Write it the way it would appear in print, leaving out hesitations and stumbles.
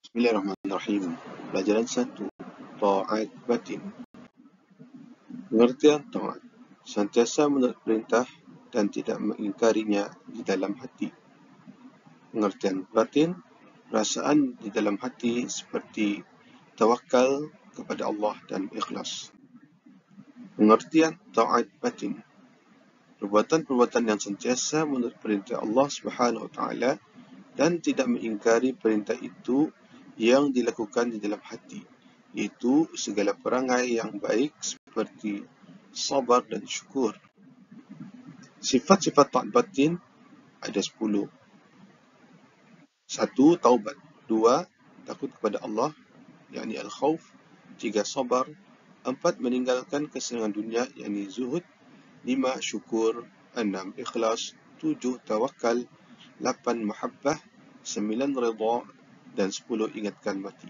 Bismillahirrahmanirrahim. Pelajaran 1. Ta'at batin. Pengertian ta'at: sentiasa menurut perintah dan tidak mengingkarinya di dalam hati. Pengertian batin: perasaan di dalam hati seperti tawakal kepada Allah dan ikhlas. Pengertian ta'at batin: perbuatan-perbuatan yang sentiasa menurut perintah Allah Subhanahu Wa Taala dan tidak mengingkari perintah itu yang dilakukan di dalam hati, iaitu segala perangai yang baik seperti sabar dan syukur. Sifat-sifat ta'at batin ada 10. 1. Taubat. 2. Takut kepada Allah, yakni al-khawf. 3. Sabar. 4. Meninggalkan kesenangan dunia, yakni zuhud. 5. Syukur. 6. Ikhlas. 7. Tawakal. 8. Mahabbah. 9. Ridha. Dan 10. Ingatkan mati.